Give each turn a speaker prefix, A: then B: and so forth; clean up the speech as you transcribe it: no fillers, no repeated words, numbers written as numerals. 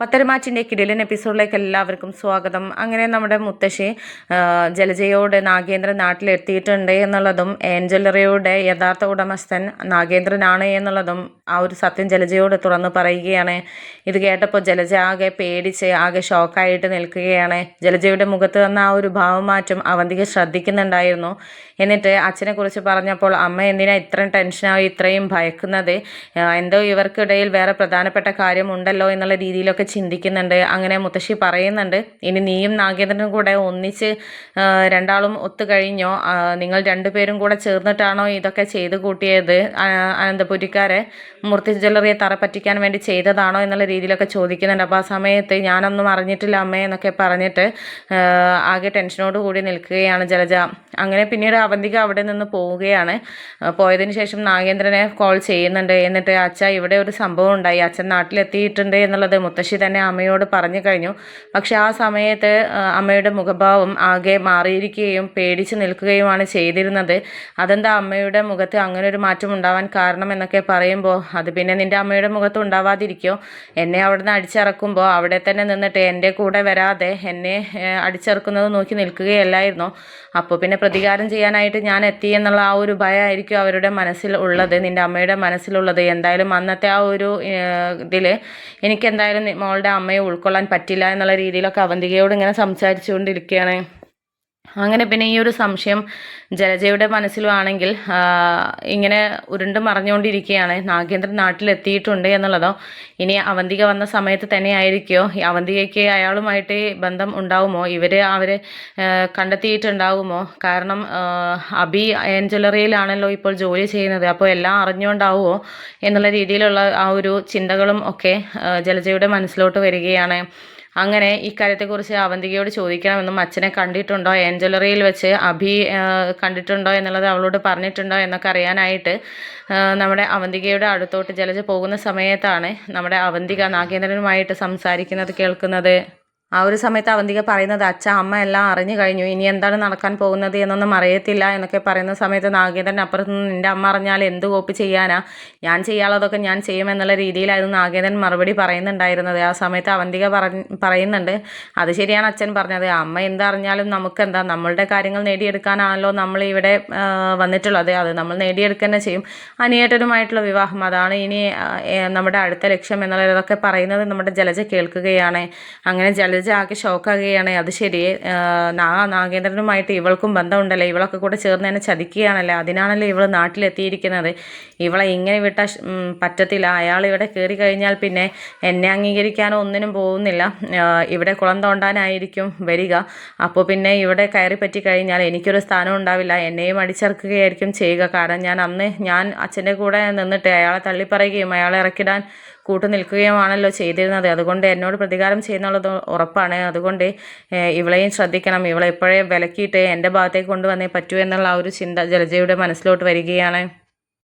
A: പത്തരമാറ്റിൻ്റെ കിടിലൻ എപ്പിസോഡിലേക്ക് എല്ലാവർക്കും സ്വാഗതം. അങ്ങനെ നമ്മുടെ മുത്തശ്ശി ജലജയോട് നാഗേന്ദ്രൻ നാട്ടിലെത്തിയിട്ടുണ്ട് എന്നുള്ളതും ഏഞ്ചലറിയുടെ യഥാർത്ഥ ഉടമസ്ഥൻ നാഗേന്ദ്രനാണ് എന്നുള്ളതും ആ ഒരു സത്യം ജലജയോട് തുറന്നു പറയുകയാണ്. ഇത് കേട്ടപ്പോൾ ജലജ ആകെ പേടിച്ച് ആകെ ഷോക്കായിട്ട് നിൽക്കുകയാണ്. ജലജയുടെ മുഖത്ത് വന്ന ആ ഒരു ഭാവമാറ്റം അവന്തിക ശ്രദ്ധിക്കുന്നുണ്ടായിരുന്നു. എന്നിട്ട് അച്ഛനെ കുറിച്ച് പറഞ്ഞപ്പോൾ അമ്മ എന്തിനാ ഇത്രയും ടെൻഷനായി ഇത്രയും ഭയക്കുന്നത്, എന്തോ ഇവർക്കിടയിൽ വേറെ പ്രധാനപ്പെട്ട കാര്യമുണ്ടല്ലോ എന്നുള്ള രീതിയിലൊക്കെ ചിന്തിക്കുന്നുണ്ട്. അങ്ങനെ മുത്തശ്ശി പറയുന്നുണ്ട്, ഇനി നീയും നാഗേന്ദ്രനും കൂടെ ഒന്നിച്ച് രണ്ടാളും ഒത്തുകഴിഞ്ഞോ, നിങ്ങൾ രണ്ടുപേരും കൂടെ ചേർന്നിട്ടാണോ ഇതൊക്കെ ചെയ്ത് കൂട്ടിയത്, അനന്തപുരിക്കാരെ മൂർത്തി ജ്വല്ലറിയെ തറ പറ്റിക്കാൻ വേണ്ടി ചെയ്തതാണോ എന്നുള്ള രീതിയിലൊക്കെ ചോദിക്കുന്നുണ്ട്. അപ്പോൾ ആ സമയത്ത് ഞാനൊന്നും അറിഞ്ഞിട്ടില്ല അമ്മേ എന്നൊക്കെ പറഞ്ഞിട്ട് ആകെ ടെൻഷനോട് കൂടി നിൽക്കുകയാണ് ജലജ. അങ്ങനെ പിന്നീട് അവന്തിക അവിടെ നിന്ന് പോവുകയാണ്. പോയതിനു ശേഷം നാഗേന്ദ്രനെ കോൾ ചെയ്യുന്നുണ്ട്. എന്നിട്ട് അച്ഛ ഇവിടെ ഒരു സംഭവം ഉണ്ടായി, അച്ഛൻ നാട്ടിലെത്തിയിട്ടുണ്ട് എന്നുള്ളത് മുത്തശ്ശി തന്നെ അമ്മയോട് പറഞ്ഞു കഴിഞ്ഞു. പക്ഷെ ആ സമയത്ത് അമ്മയുടെ മുഖഭാവം ആകെ മാറിയിരിക്കുകയും പേടിച്ച് നിൽക്കുകയുമാണ് ചെയ്തിരുന്നത്. അതെന്താ അമ്മയുടെ മുഖത്ത് അങ്ങനെ ഒരു മാറ്റം ഉണ്ടാവാൻ കാരണം എന്നൊക്കെ പറയുമ്പോൾ, അത് പിന്നെ നിൻ്റെ അമ്മയുടെ മുഖത്ത് ഉണ്ടാവാതിരിക്കോ, എന്നെ അവിടെ നിന്ന് അടിച്ചിറക്കുമ്പോൾ അവിടെ തന്നെ നിന്നിട്ട് എൻ്റെ കൂടെ വരാതെ എന്നെ അടിച്ചിറക്കുന്നത് നോക്കി നിൽക്കുകയല്ലായിരുന്നോ, അപ്പോൾ പിന്നെ പ്രതികാരം ചെയ്യാനായിട്ട് ഞാൻ എത്തി എന്നുള്ള ആ ഒരു ഭയമായിരിക്കും അവരുടെ മനസ്സിൽ ഉള്ളത്, നിൻ്റെ അമ്മയുടെ മനസ്സിലുള്ളത്. എന്തായാലും അന്നത്തെ ആ ഒരു ഇതിൽ എനിക്കെന്തായാലും മോളുടെ അമ്മയെ ഉൾക്കൊള്ളാൻ പറ്റില്ല എന്നുള്ള രീതിയിലൊക്കെ അവന്തികയോട് ഇങ്ങനെ സംസാരിച്ചുകൊണ്ടിരിക്കുകയാണ്. അങ്ങനെ പിന്നെ ഈ ഒരു സംശയം ജലജയുടെ മനസ്സിലും ആണെങ്കിൽ ഇങ്ങനെ ഉരുണ്ട് മറഞ്ഞുകൊണ്ടിരിക്കുകയാണ്. നാഗേന്ദ്രൻ നാട്ടിലെത്തിയിട്ടുണ്ട് എന്നുള്ളതോ, ഇനി അവന്തിക വന്ന സമയത്ത് തന്നെ ആയിരിക്കുമോ, അവന്തികയ്ക്ക് അയാളുമായിട്ട് ബന്ധം ഉണ്ടാവുമോ, അവരെ കണ്ടെത്തിയിട്ടുണ്ടാവുമോ, കാരണം അബി ജ്വല്ലറിയിലാണല്ലോ ഇപ്പോൾ ജോലി ചെയ്യുന്നത്, അപ്പോൾ എല്ലാം അറിഞ്ഞുകൊണ്ടാവുമോ എന്നുള്ള രീതിയിലുള്ള ആ ഒരു ചിന്തകളും ഒക്കെ ജലജയുടെ മനസ്സിലോട്ട് വരികയാണ്. അങ്ങനെ ഇക്കാര്യത്തെക്കുറിച്ച് അവന്തികയോട് ചോദിക്കണമെന്നും അച്ഛനെ കണ്ടിട്ടുണ്ടോ, ജ്വല്ലറിയിൽ വെച്ച് അഭി കണ്ടിട്ടുണ്ടോ എന്നുള്ളത് അവളോട് പറഞ്ഞിട്ടുണ്ടോ എന്നൊക്കെ അറിയാനായിട്ട് നമ്മുടെ അവന്തികയുടെ അടുത്തോട്ട് ജലജ പോകുന്ന സമയത്താണ് നമ്മുടെ അവന്തിക നാഗേന്ദ്രനുമായിട്ട് സംസാരിക്കുന്നത് കേൾക്കുന്നത്. ആ ഒരു സമയത്ത് അവന്തിക പറയുന്നത്, അച്ഛ അമ്മ എല്ലാം അറിഞ്ഞു കഴിഞ്ഞു, ഇനി എന്താണ് നടക്കാൻ പോകുന്നത് എന്നൊന്നും അറിയത്തില്ല എന്നൊക്കെ പറയുന്ന സമയത്ത് നാഗേന്ദ്രൻ അപ്പുറത്ത് നിന്ന്, നിൻ്റെ അമ്മ അറിഞ്ഞാൽ എന്ത് കോപ്പി ചെയ്യാനാ, ഞാൻ ചെയ്യാനുള്ളതൊക്കെ ഞാൻ ചെയ്യുമെന്നുള്ള രീതിയിലായിരുന്നു നാഗേന്ദ്രൻ മറുപടി പറയുന്നുണ്ടായിരുന്നത്. ആ സമയത്ത് അവന്തിക പറയുന്നുണ്ട്, അത് ശരിയാണ് അച്ഛൻ പറഞ്ഞത്, അമ്മ എന്തറിഞ്ഞാലും നമുക്കെന്താ, നമ്മളുടെ കാര്യങ്ങൾ നേടിയെടുക്കാനാണല്ലോ നമ്മൾ ഇവിടെ വന്നിട്ടുള്ളത്, അത് നമ്മൾ നേടിയെടുക്കുക തന്നെ ചെയ്യും. അനിയേട്ടനുമായിട്ടുള്ള വിവാഹം, അതാണ് ഇനി നമ്മുടെ അടുത്ത ലക്ഷ്യം എന്നുള്ളതൊക്കെ പറയുന്നത് നമ്മുടെ ജലജ കേൾക്കുകയാണ്. അങ്ങനെ ജലജ ആകെ ഷോക്കാകുകയാണ്. അത് ശരി, നാഗേന്ദ്രനുമായിട്ട് ഇവൾക്കും ബന്ധമുണ്ടല്ലോ, ഇവളൊക്കെ കൂടെ ചേർന്ന് തന്നെ ചതിക്കുകയാണല്ലോ, അതിനാണല്ലോ ഇവൾ നാട്ടിലെത്തിയിരിക്കുന്നത്, ഇവളെ ഇങ്ങനെ വിട്ടാൽ പറ്റത്തില്ല, അയാൾ ഇവിടെ കയറി കഴിഞ്ഞാൽ പിന്നെ എന്നെ അംഗീകരിക്കാനോ ഒന്നിനും പോകുന്നില്ല, ഇവിടെ കുളം തോണ്ടാനായിരിക്കും വരിക, അപ്പോൾ പിന്നെ ഇവിടെ കയറി പറ്റി കഴിഞ്ഞാൽ എനിക്കൊരു സ്ഥാനം ഉണ്ടാവില്ല, എന്നെയും അടിച്ചിറക്കുകയായിരിക്കും ചെയ്യുക, കാരണം ഞാൻ അച്ഛൻ്റെ കൂടെ നിന്നിട്ട് അയാളെ തള്ളിപ്പറയുകയും അയാളെ ഇറക്കിടാൻ കൂട്ടു നിൽക്കുകയുമാണല്ലോ ചെയ്തിരുന്നത്, അതുകൊണ്ട് എന്നോട് പ്രതികാരം ചെയ്യുന്നുള്ളത് ഉറപ്പാണ്, അതുകൊണ്ട് ഇവളെയും ശ്രദ്ധിക്കണം, ഇവളെ ഇപ്പോഴേ വിലക്കിയിട്ട് എൻ്റെ ഭാഗത്തേക്ക് കൊണ്ടുവന്നേ പറ്റൂ എന്നുള്ള ആ ഒരു ചിന്ത ജലജയുടെ മനസ്സിലോട്ട് വരികയാണ്.